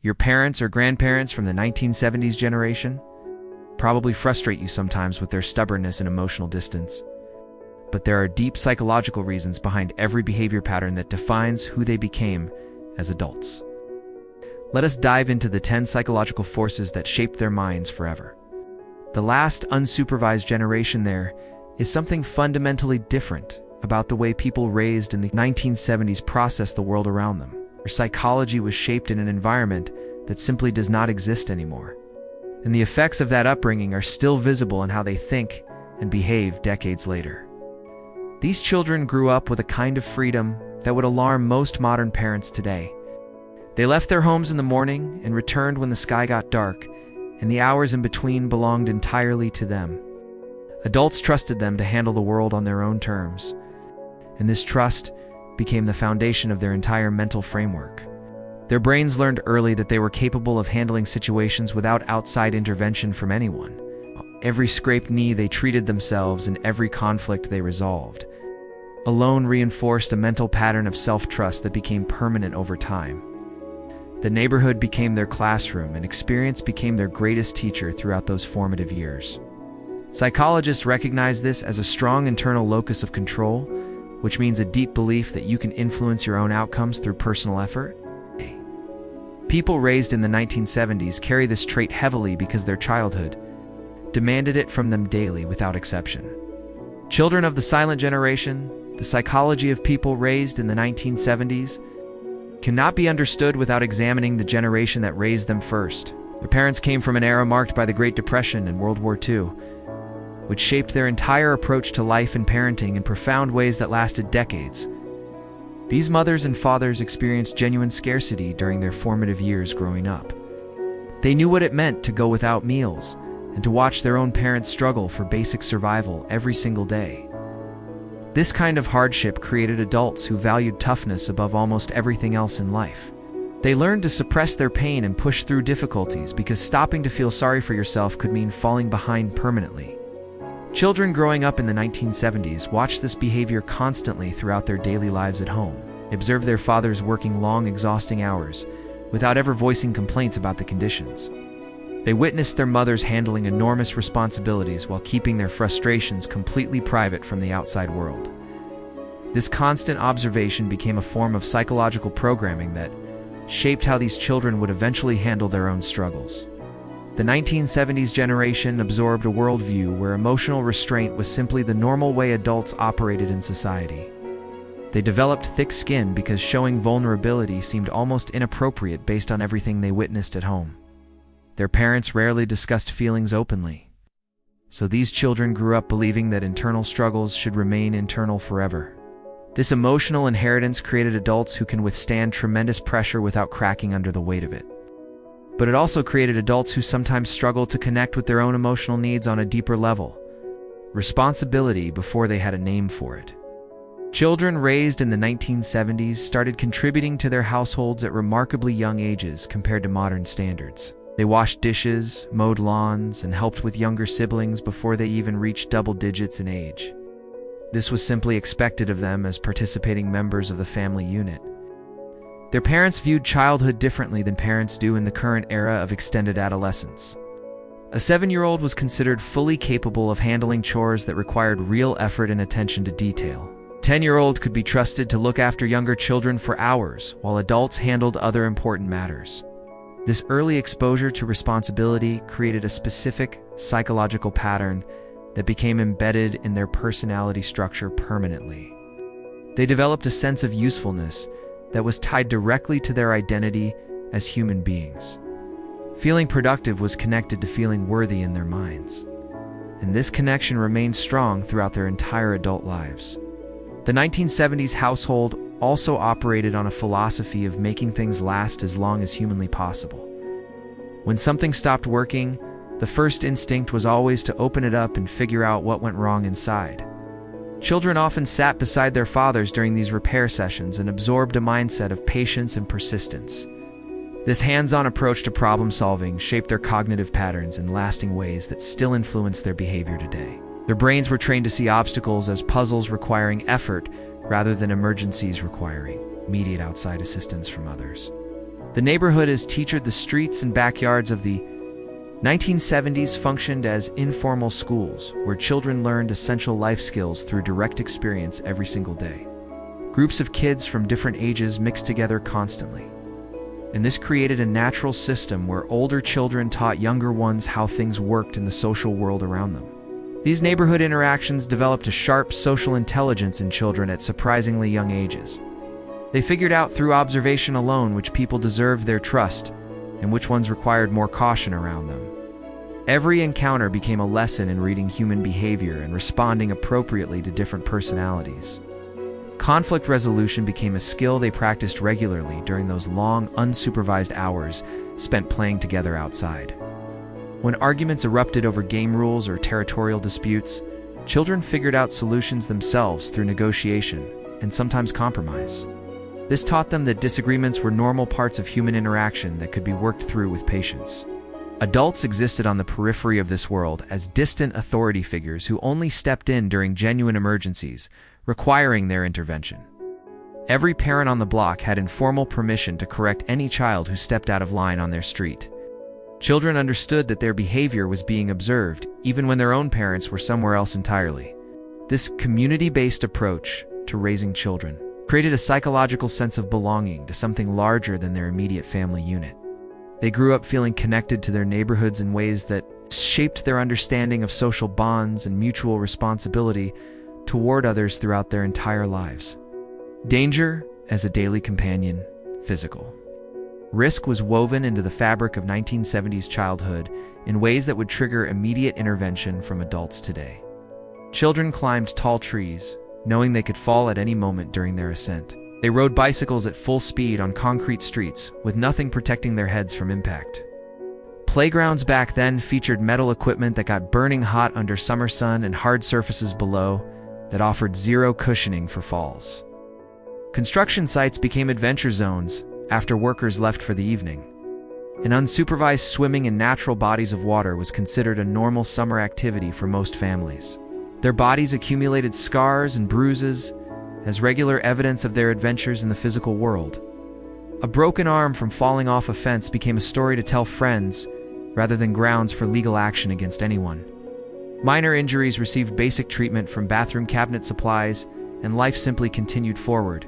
Your parents or grandparents from the 1970s generation probably frustrate you sometimes with their stubbornness and emotional distance. But there are deep psychological reasons behind every behavior pattern that defines who they became as adults. Let us dive into the 10 psychological forces that shaped their minds forever. The last unsupervised generation there is something fundamentally different about the way people raised in the 1970s processed the world around them. Their psychology was shaped in an environment that simply does not exist anymore. And the effects of that upbringing are still visible in how they think and behave decades later. These children grew up with a kind of freedom that would alarm most modern parents today. They left their homes in the morning and returned when the sky got dark, and the hours in between belonged entirely to them. Adults trusted them to handle the world on their own terms, and this trust became the foundation of their entire mental framework. Their brains learned early that they were capable of handling situations without outside intervention from anyone. Every scraped knee they treated themselves, and every conflict they resolved alone reinforced a mental pattern of self-trust that became permanent over time. The neighborhood became their classroom, and experience became their greatest teacher throughout those formative years. Psychologists recognize this as a strong internal locus of control, which means a deep belief that you can influence your own outcomes through personal effort. People raised in the 1970s carry this trait heavily because their childhood demanded it from them daily without exception. Children of the silent generation, the psychology of people raised in the 1970s, cannot be understood without examining the generation that raised them first. Their parents came from an era marked by the Great Depression and World War II, which shaped their entire approach to life and parenting in profound ways that lasted decades. These mothers and fathers experienced genuine scarcity during their formative years growing up. They knew what it meant to go without meals and to watch their own parents struggle for basic survival every single day. This kind of hardship created adults who valued toughness above almost everything else in life. They learned to suppress their pain and push through difficulties because stopping to feel sorry for yourself could mean falling behind permanently. Children growing up in the 1970s watched this behavior constantly throughout their daily lives at home. They observed their fathers working long, exhausting hours without ever voicing complaints about the conditions. They witnessed their mothers handling enormous responsibilities while keeping their frustrations completely private from the outside world. This constant observation became a form of psychological programming that shaped how these children would eventually handle their own struggles. The 1970s generation absorbed a worldview where emotional restraint was simply the normal way adults operated in society. They developed thick skin because showing vulnerability seemed almost inappropriate based on everything they witnessed at home. Their parents rarely discussed feelings openly, so these children grew up believing that internal struggles should remain internal forever. This emotional inheritance created adults who can withstand tremendous pressure without cracking under the weight of it. But it also created adults who sometimes struggle to connect with their own emotional needs on a deeper level. Responsibility before they had a name for it. Children raised in the 1970s started contributing to their households at remarkably young ages compared to modern standards. They washed dishes, mowed lawns, and helped with younger siblings before they even reached double digits in age. This was simply expected of them as participating members of the family unit. Their parents viewed childhood differently than parents do in the current era of extended adolescence. A 7-year-old was considered fully capable of handling chores that required real effort and attention to detail. A 10-year-old could be trusted to look after younger children for hours, while adults handled other important matters. This early exposure to responsibility created a specific psychological pattern that became embedded in their personality structure permanently. They developed a sense of usefulness that was tied directly to their identity as human beings. Feeling productive was connected to feeling worthy in their minds, and this connection remained strong throughout their entire adult lives. The 1970s household also operated on a philosophy of making things last as long as humanly possible. When something stopped working, the first instinct was always to open it up and figure out what went wrong inside. Children often sat beside their fathers during these repair sessions and absorbed a mindset of patience and persistence. This hands-on approach to problem-solving shaped their cognitive patterns in lasting ways that still influence their behavior today. Their brains were trained to see obstacles as puzzles requiring effort rather than emergencies requiring immediate outside assistance from others. The neighborhood as teacher, the streets and backyards of the 1970s functioned as informal schools where children learned essential life skills through direct experience every single day. Groups of kids from different ages mixed together constantly. And this created a natural system where older children taught younger ones how things worked in the social world around them. These neighborhood interactions developed a sharp social intelligence in children at surprisingly young ages. They figured out through observation alone which people deserved their trust and which ones required more caution around them. Every encounter became a lesson in reading human behavior and responding appropriately to different personalities. Conflict resolution became a skill they practiced regularly during those long, unsupervised hours spent playing together outside. When arguments erupted over game rules or territorial disputes, children figured out solutions themselves through negotiation and sometimes compromise. This taught them that disagreements were normal parts of human interaction that could be worked through with patience. Adults existed on the periphery of this world as distant authority figures who only stepped in during genuine emergencies, requiring their intervention. Every parent on the block had informal permission to correct any child who stepped out of line on their street. Children understood that their behavior was being observed, even when their own parents were somewhere else entirely. This community-based approach to raising children created a psychological sense of belonging to something larger than their immediate family unit. They grew up feeling connected to their neighborhoods in ways that shaped their understanding of social bonds and mutual responsibility toward others throughout their entire lives. Danger as a daily companion, physical. Risk was woven into the fabric of 1970s childhood in ways that would trigger immediate intervention from adults today. Children climbed tall trees, knowing they could fall at any moment during their ascent. They rode bicycles at full speed on concrete streets, with nothing protecting their heads from impact. Playgrounds back then featured metal equipment that got burning hot under summer sun and hard surfaces below that offered zero cushioning for falls. Construction sites became adventure zones after workers left for the evening. And unsupervised swimming in natural bodies of water was considered a normal summer activity for most families. Their bodies accumulated scars and bruises as regular evidence of their adventures in the physical world. A broken arm from falling off a fence became a story to tell friends rather than grounds for legal action against anyone. Minor injuries received basic treatment from bathroom cabinet supplies, and life simply continued forward.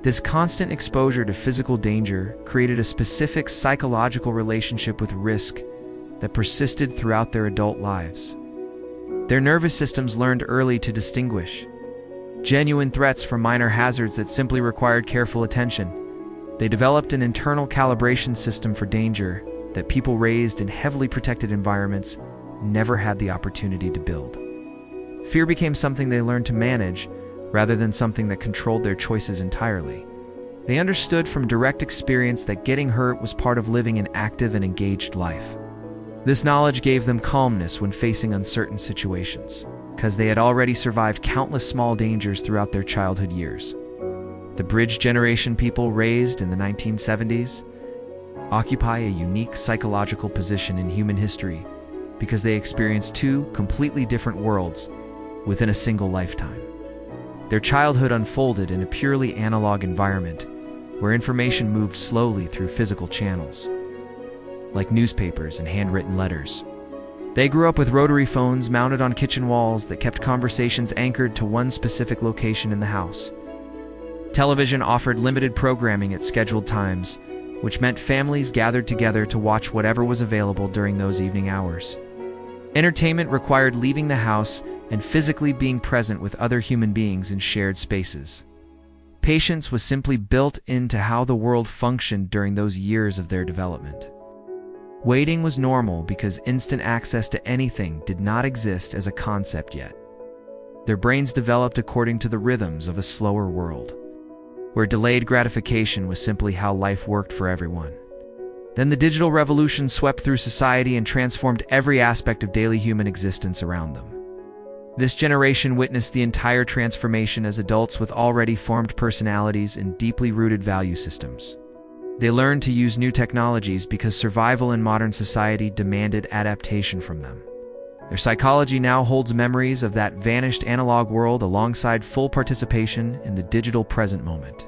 This constant exposure to physical danger created a specific psychological relationship with risk that persisted throughout their adult lives. Their nervous systems learned early to distinguish genuine threats from minor hazards that simply required careful attention. They developed an internal calibration system for danger that people raised in heavily protected environments never had the opportunity to build. Fear became something they learned to manage rather than something that controlled their choices entirely. They understood from direct experience that getting hurt was part of living an active and engaged life. This knowledge gave them calmness when facing uncertain situations, because they had already survived countless small dangers throughout their childhood years. The bridge generation people raised in the 1970s occupy a unique psychological position in human history because they experienced two completely different worlds within a single lifetime. Their childhood unfolded in a purely analog environment where information moved slowly through physical channels, like newspapers and handwritten letters. They grew up with rotary phones mounted on kitchen walls that kept conversations anchored to one specific location in the house. Television offered limited programming at scheduled times, which meant families gathered together to watch whatever was available during those evening hours. Entertainment required leaving the house and physically being present with other human beings in shared spaces. Patience was simply built into how the world functioned during those years of their development. Waiting was normal because instant access to anything did not exist as a concept yet. Their brains developed according to the rhythms of a slower world, where delayed gratification was simply how life worked for everyone. Then the digital revolution swept through society and transformed every aspect of daily human existence around them. This generation witnessed the entire transformation as adults with already formed personalities and deeply rooted value systems. They learned to use new technologies because survival in modern society demanded adaptation from them. Their psychology now holds memories of that vanished analog world alongside full participation in the digital present moment.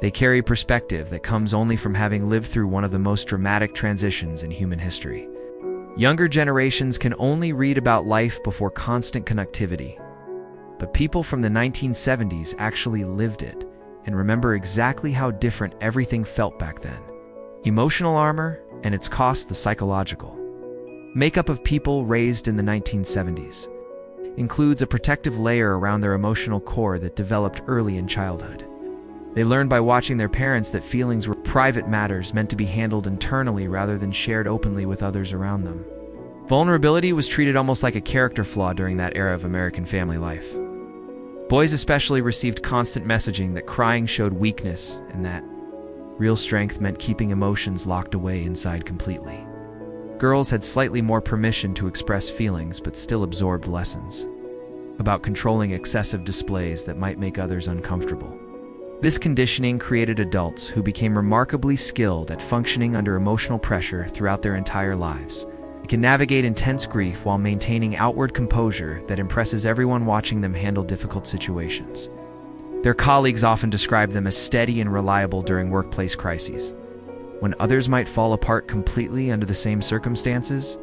They carry perspective that comes only from having lived through one of the most dramatic transitions in human history. Younger generations can only read about life before constant connectivity. But people from the 1970s actually lived it and remember exactly how different everything felt back then. Emotional armor and its cost, the psychological makeup of people raised in the 1970s includes a protective layer around their emotional core that developed early in childhood. They learned by watching their parents that feelings were private matters meant to be handled internally rather than shared openly with others around them. Vulnerability was treated almost like a character flaw during that era of American family life. Boys especially received constant messaging that crying showed weakness and that real strength meant keeping emotions locked away inside completely. Girls had slightly more permission to express feelings but still absorbed lessons about controlling excessive displays that might make others uncomfortable. This conditioning created adults who became remarkably skilled at functioning under emotional pressure throughout their entire lives. They can navigate intense grief while maintaining outward composure that impresses everyone watching them handle difficult situations. Their colleagues often describe them as steady and reliable during workplace crises, when others might fall apart completely under the same circumstances.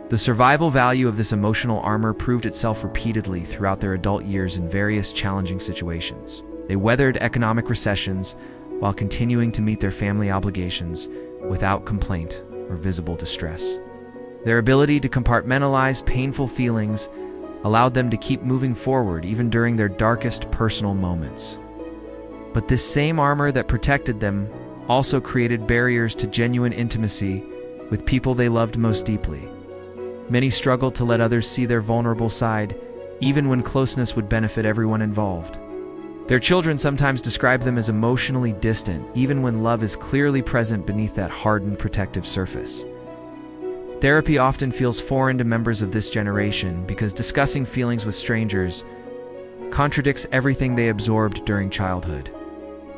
The survival value of this emotional armor proved itself repeatedly throughout their adult years in various challenging situations. They weathered economic recessions while continuing to meet their family obligations without complaint or visible distress. Their ability to compartmentalize painful feelings allowed them to keep moving forward even during their darkest personal moments. But this same armor that protected them also created barriers to genuine intimacy with people they loved most deeply. Many struggled to let others see their vulnerable side, even when closeness would benefit everyone involved. Their children sometimes describe them as emotionally distant, even when love is clearly present beneath that hardened protective surface. Therapy often feels foreign to members of this generation because discussing feelings with strangers contradicts everything they absorbed during childhood.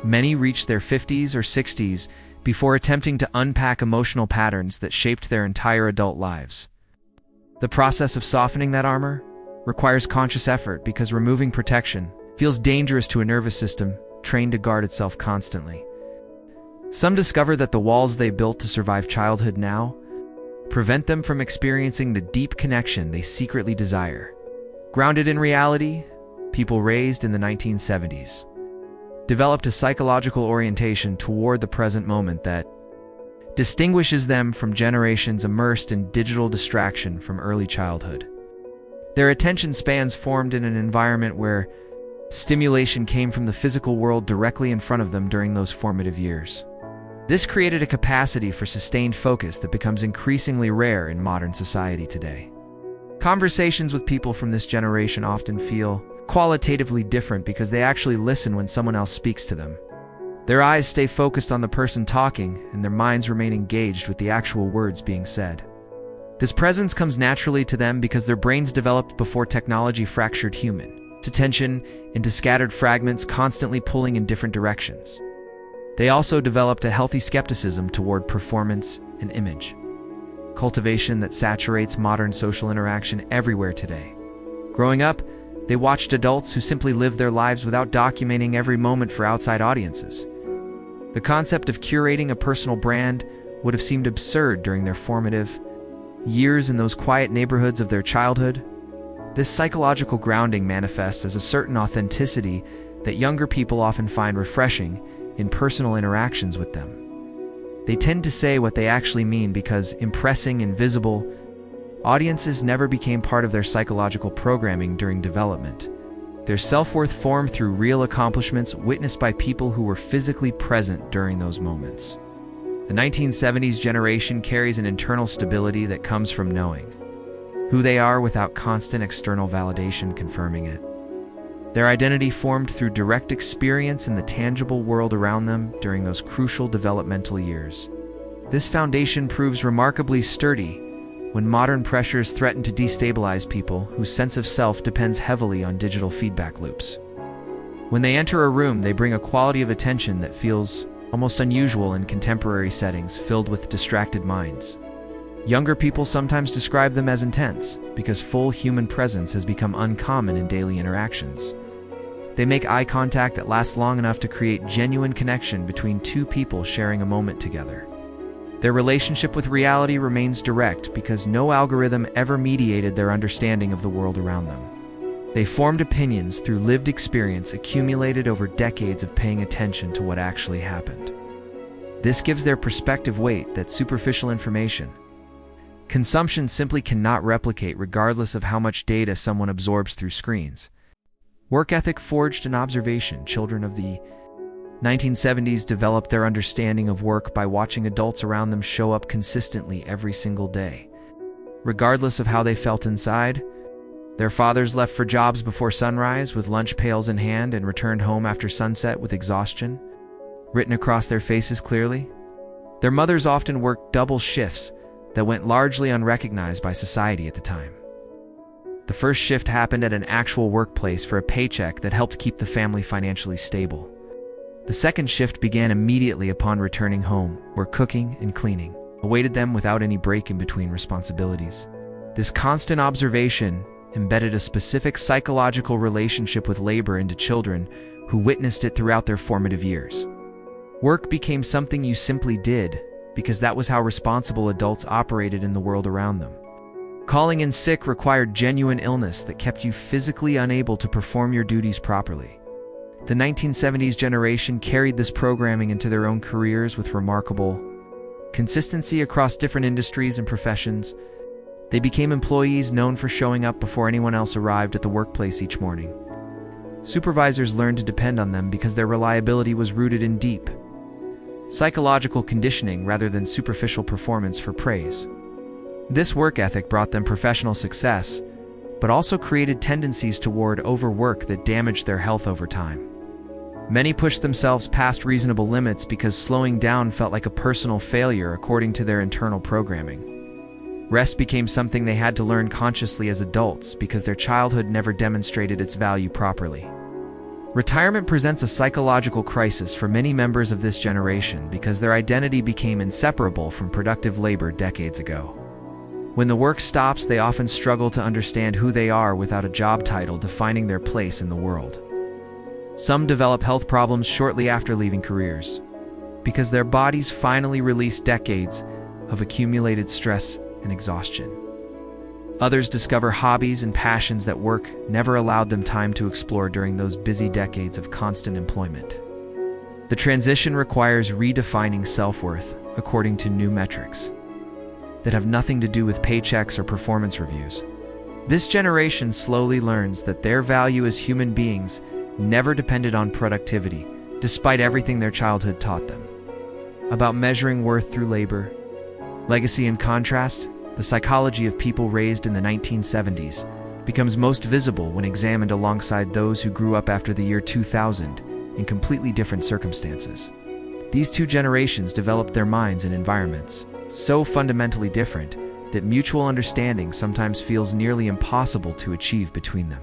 Many reach their 50s or 60s before attempting to unpack emotional patterns that shaped their entire adult lives. The process of softening that armor requires conscious effort because removing protection feels dangerous to a nervous system trained to guard itself constantly. Some discover that the walls they built to survive childhood now prevent them from experiencing the deep connection they secretly desire. Grounded in reality, people raised in the 1970s developed a psychological orientation toward the present moment that distinguishes them from generations immersed in digital distraction from early childhood. Their attention spans formed in an environment where stimulation came from the physical world directly in front of them during those formative years. This created a capacity for sustained focus that becomes increasingly rare in modern society today. Conversations with people from this generation often feel qualitatively different because they actually listen when someone else speaks to them. Their eyes stay focused on the person talking, and their minds remain engaged with the actual words being said. This presence comes naturally to them because their brains developed before technology fractured human attention into scattered fragments constantly pulling in different directions. They also developed a healthy skepticism toward performance and image cultivation that saturates modern social interaction everywhere today. Growing up, they watched adults who simply lived their lives without documenting every moment for outside audiences. The concept of curating a personal brand would have seemed absurd during their formative years in those quiet neighborhoods of their childhood. This psychological grounding manifests as a certain authenticity that younger people often find refreshing in personal interactions with them. They tend to say what they actually mean because impressing invisible audiences never became part of their psychological programming during development. Their self-worth formed through real accomplishments witnessed by people who were physically present during those moments. The 1970s generation carries an internal stability that comes from knowing who they are without constant external validation confirming it. Their identity formed through direct experience in the tangible world around them during those crucial developmental years. This foundation proves remarkably sturdy when modern pressures threaten to destabilize people whose sense of self depends heavily on digital feedback loops. When they enter a room, they bring a quality of attention that feels almost unusual in contemporary settings filled with distracted minds. Younger people sometimes describe them as intense because full human presence has become uncommon in daily interactions. They make eye contact that lasts long enough to create genuine connection between two people sharing a moment together. Their relationship with reality remains direct because no algorithm ever mediated their understanding of the world around them. They formed opinions through lived experience accumulated over decades of paying attention to what actually happened. This gives their perspective weight that superficial information consumption simply cannot replicate, regardless of how much data someone absorbs through screens. Work ethic forged in observation. Children of the 1970s developed their understanding of work by watching adults around them show up consistently every single day. Regardless of how they felt inside, their fathers left for jobs before sunrise with lunch pails in hand and returned home after sunset with exhaustion written across their faces clearly. Their mothers often worked double shifts that went largely unrecognized by society at the time. The first shift happened at an actual workplace for a paycheck that helped keep the family financially stable. The second shift began immediately upon returning home, where cooking and cleaning awaited them without any break in between responsibilities. This constant observation embedded a specific psychological relationship with labor into children who witnessed it throughout their formative years. Work became something you simply did because that was how responsible adults operated in the world around them. Calling in sick required genuine illness that kept you physically unable to perform your duties properly. The 1970s generation carried this programming into their own careers with remarkable consistency across different industries and professions. They became employees known for showing up before anyone else arrived at the workplace each morning. Supervisors learned to depend on them because their reliability was rooted in deep psychological conditioning rather than superficial performance for praise. This work ethic brought them professional success, but also created tendencies toward overwork that damaged their health over time. Many pushed themselves past reasonable limits because slowing down felt like a personal failure according to their internal programming. Rest became something they had to learn consciously as adults because their childhood never demonstrated its value properly. Retirement presents a psychological crisis for many members of this generation because their identity became inseparable from productive labor decades ago. When the work stops, they often struggle to understand who they are without a job title defining their place in the world. Some develop health problems shortly after leaving careers because their bodies finally release decades of accumulated stress and exhaustion. Others discover hobbies and passions that work never allowed them time to explore during those busy decades of constant employment. The transition requires redefining self-worth according to new metrics that have nothing to do with paychecks or performance reviews. This generation slowly learns that their value as human beings never depended on productivity, despite everything their childhood taught them about measuring worth through labor. Legacy in contrast, the psychology of people raised in the 1970s becomes most visible when examined alongside those who grew up after the year 2000 in completely different circumstances. These two generations developed their minds in environments so fundamentally different that mutual understanding sometimes feels nearly impossible to achieve between them.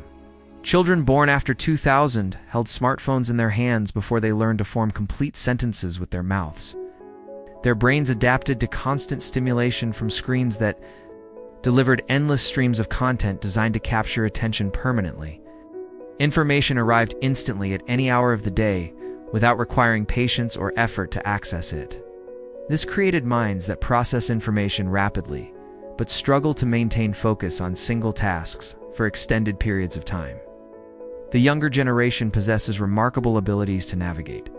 Children born after 2000 held smartphones in their hands before they learned to form complete sentences with their mouths. Their brains adapted to constant stimulation from screens that delivered endless streams of content designed to capture attention permanently. Information arrived instantly at any hour of the day without requiring patience or effort to access it. This created minds that process information rapidly, but struggle to maintain focus on single tasks for extended periods of time. The younger generation possesses remarkable abilities to navigate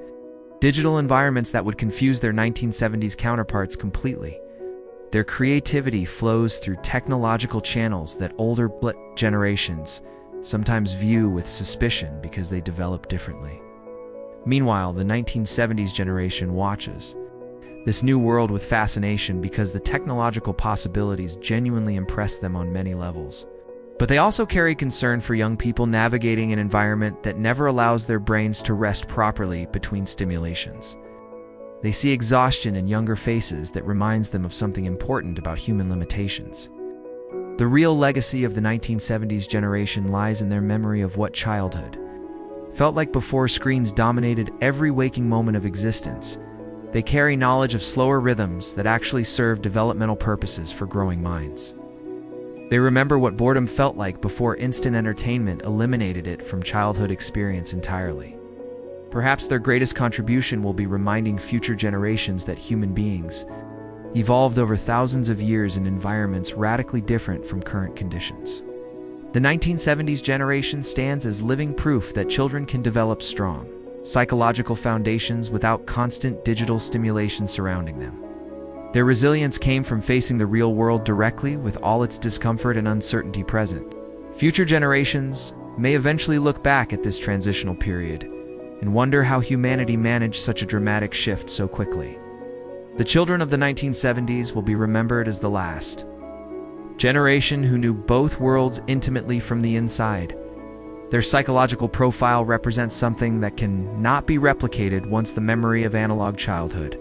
digital environments that would confuse their 1970s counterparts completely. Their creativity flows through technological channels that older generations sometimes view with suspicion because they develop differently. Meanwhile, the 1970s generation watches this new world with fascination because the technological possibilities genuinely impress them on many levels. But they also carry concern for young people navigating an environment that never allows their brains to rest properly between stimulations. They see exhaustion in younger faces that reminds them of something important about human limitations. The real legacy of the 1970s generation lies in their memory of what childhood felt like before screens dominated every waking moment of existence. They carry knowledge of slower rhythms that actually serve developmental purposes for growing minds. They remember what boredom felt like before instant entertainment eliminated it from childhood experience entirely. Perhaps their greatest contribution will be reminding future generations that human beings evolved over thousands of years in environments radically different from current conditions. The 1970s generation stands as living proof that children can develop strong psychological foundations without constant digital stimulation surrounding them. Their resilience came from facing the real world directly with all its discomfort and uncertainty present. Future generations may eventually look back at this transitional period and wonder how humanity managed such a dramatic shift so quickly. The children of the 1970s will be remembered as the last generation who knew both worlds intimately from the inside. Their psychological profile represents something that can not be replicated once the memory of analog childhood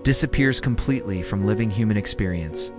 disappears completely from living human experience.